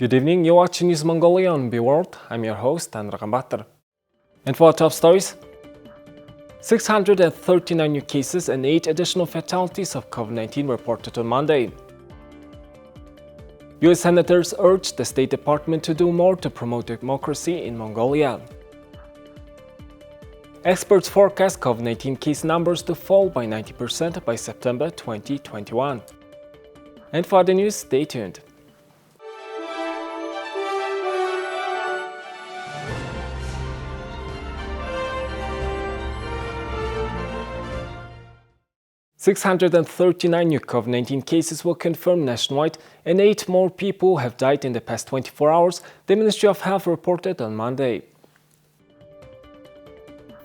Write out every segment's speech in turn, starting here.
Good evening, you're watching News Mongolia on MNB World. I'm your host, Anra Gambatar. And for our top stories, 639 new cases and 8 additional fatalities of COVID-19 reported on Monday. US senators urged the State Department to do more to promote democracy in Mongolia. Experts forecast COVID-19 case numbers to fall by 90% by September 2021. And for the news, stay tuned. "639 new COVID-19 cases were confirmed nationwide and 8 more people have died in the past 24 hours, the Ministry of Health reported on Monday.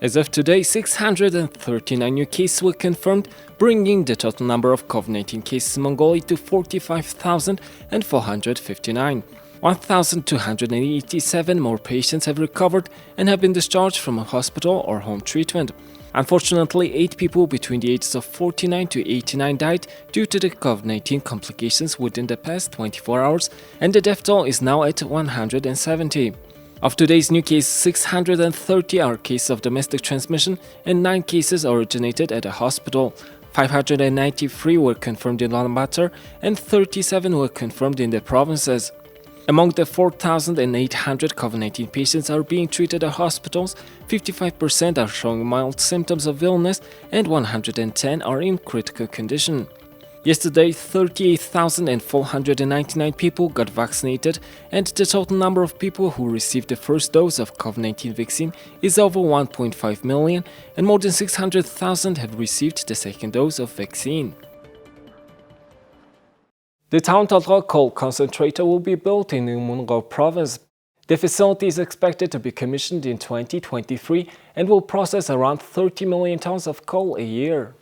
As of today, 639 new cases were confirmed, bringing the total number of COVID-19 cases in Mongolia to 45,459. 1,287 more patients have recovered and have been discharged from a hospital or home treatment. Unfortunately, 8 people between the ages of 49 to 89 died due to the COVID-19 complications within the past 24 hours, and the death toll is now at 170. Of today's new cases, 630 are cases of domestic transmission and 9 cases originated at a hospital. 593 were confirmed in Ulaanbaatar and 37 were confirmed in the provinces. Among the 4,800 COVID-19 patients are being treated at hospitals, 55% are showing mild symptoms of illness and 110 are in critical condition. Yesterday, 38,499 people got vaccinated, and the total number of people who received the first dose of COVID-19 vaccine is over 1.5 million, and more than 600,000 have received the second dose of vaccine. The town coal concentrator will be built in Mongol province. The facility is expected to be commissioned in 2023 and will process around 30 million tons of coal a year.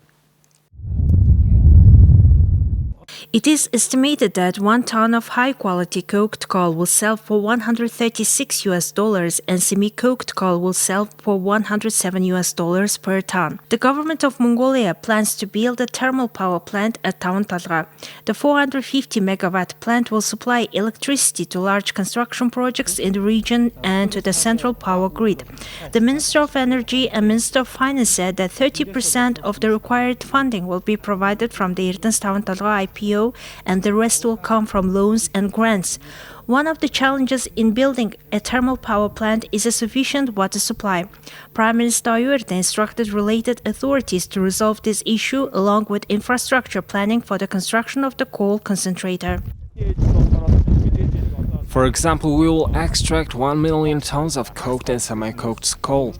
It is estimated that 1 ton of high-quality coke coal will sell for $136 and semi-coke coal will sell for $107 per ton. The government of Mongolia plans to build a thermal power plant at Tawantalga. The 450-megawatt plant will supply electricity to large construction projects in the region and to the central power grid. The Minister of Energy and Minister of Finance said that 30% of the required funding will be provided from the Irtans Tawantalga IPO, and the rest will come from loans and grants. One of the challenges in building a thermal power plant is a sufficient water supply. Prime Minister Ayurte instructed related authorities to resolve this issue along with infrastructure planning for the construction of the coal concentrator. For example, we will extract 1 million tons of coke and semi-coke coal.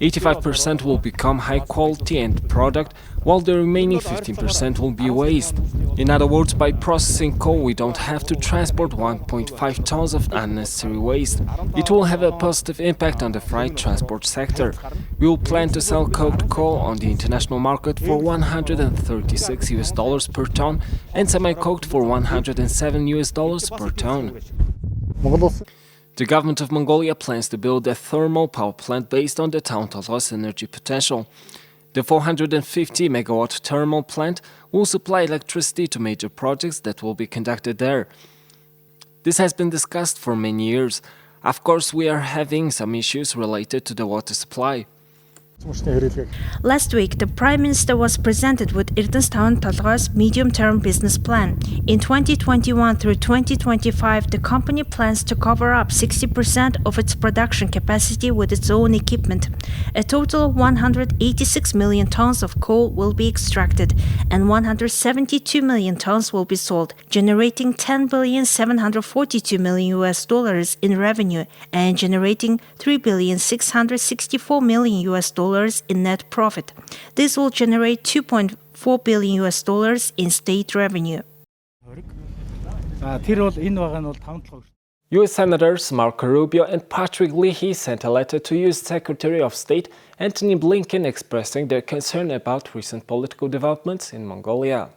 85% will become high-quality end product, while the remaining 15% will be waste. In other words, by processing coal, we don't have to transport 1.5 tons of unnecessary waste. It will have a positive impact on the freight transport sector. We will plan to sell coke coal on the international market for $136 per ton and semi-coke for $107 per ton. The government of Mongolia plans to build a thermal power plant based on the Tawantalga's energy potential. The 450-megawatt thermal plant will supply electricity to major projects that will be conducted there. This has been discussed for many years. Of course, we are having some issues related to the water supply. Last week, the Prime Minister was presented with Irtans Tawantalga's medium-term business plan. In 2021 through 2025, the company plans to cover up 60% of its production capacity with its own equipment. A total of 186 million tons of coal will be extracted, and 172 million tons will be sold, generating $10,742 million in revenue and generating $3,664 million in net profit. This will generate $2.4 billion in state revenue. US Senators Marco Rubio and Patrick Leahy sent a letter to US Secretary of State Antony Blinken expressing their concern about recent political developments in Mongolia.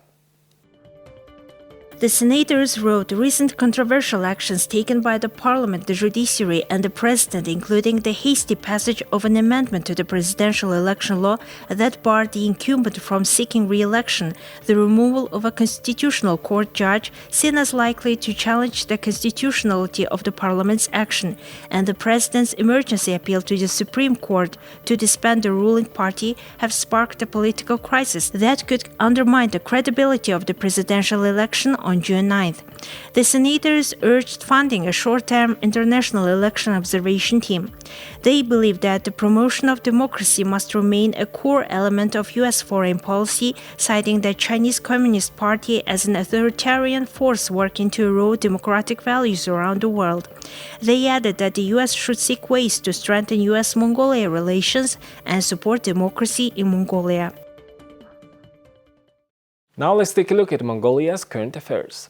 The senators wrote recent controversial actions taken by the parliament, the judiciary, and the president, including the hasty passage of an amendment to the presidential election law that barred the incumbent from seeking re-election, the removal of a constitutional court judge seen as likely to challenge the constitutionality of the parliament's action, and the president's emergency appeal to the Supreme Court to disband the ruling party have sparked a political crisis that could undermine the credibility of the presidential election on June 9th. The senators urged funding a short-term international election observation team. They believe that the promotion of democracy must remain a core element of U.S. foreign policy, citing the Chinese Communist Party as an authoritarian force working to erode democratic values around the world. They added that the U.S. should seek ways to strengthen U.S.-Mongolia relations and support democracy in Mongolia. Now let's take a look at Mongolia's current affairs.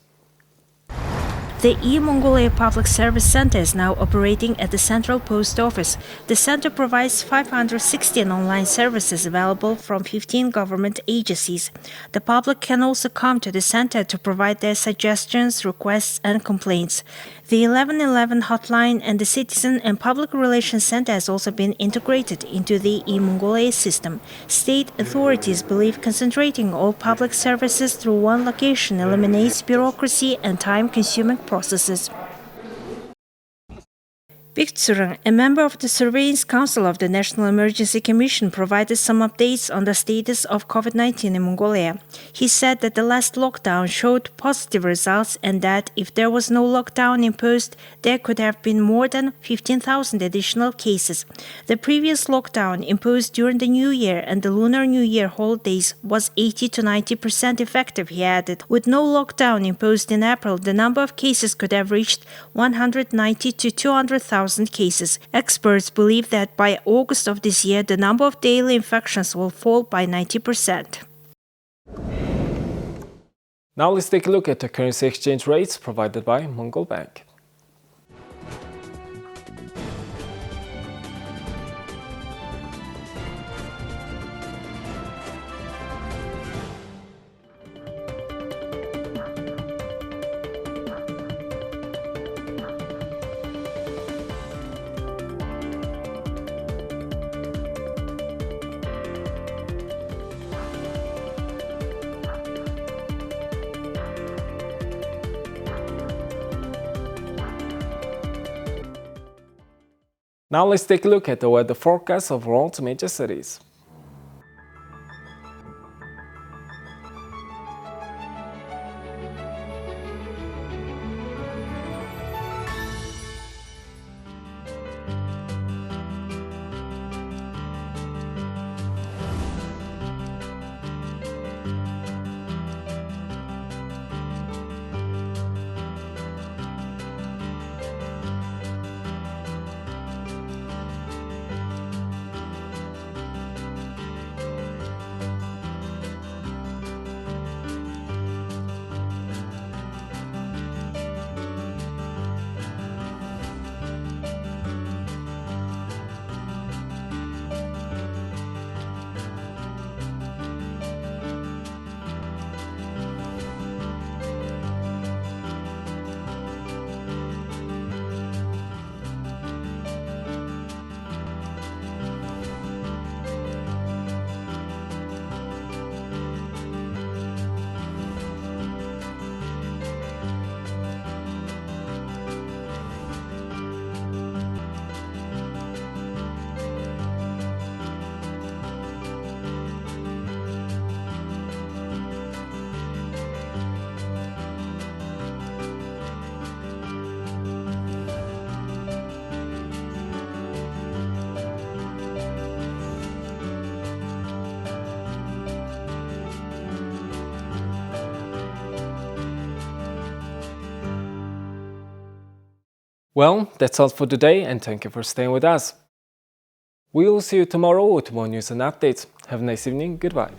The e-Mongolia Public Service Center is now operating at the Central Post Office. The center provides 516 online services available from 15 government agencies. The public can also come to the center to provide their suggestions, requests, and complaints. The 1111 hotline and the Citizen and Public Relations Center has also been integrated into the e-Mongolia system. State authorities believe concentrating all public services through one location eliminates bureaucracy and time-consuming processes. Victorine, a member of the Surveillance Council of the National Emergency Commission, provided some updates on the status of COVID-19 in Mongolia. He said that the last lockdown showed positive results and that if there was no lockdown imposed, there could have been more than 15,000 additional cases. The previous lockdown imposed during the New Year and the Lunar New Year holidays was 80 to 90% effective, he added. With no lockdown imposed in April, the number of cases could have reached 190 to 200,000 cases. Experts believe that by August of this year, the number of daily infections will fall by 90%. Now let's take a look at the currency exchange rates provided by Mongol Bank. Now let's take a look at the weather forecast of world's major cities. Well, that's all for today, and thank you for staying with us. We will see you tomorrow with more news and updates. Have a nice evening. Goodbye.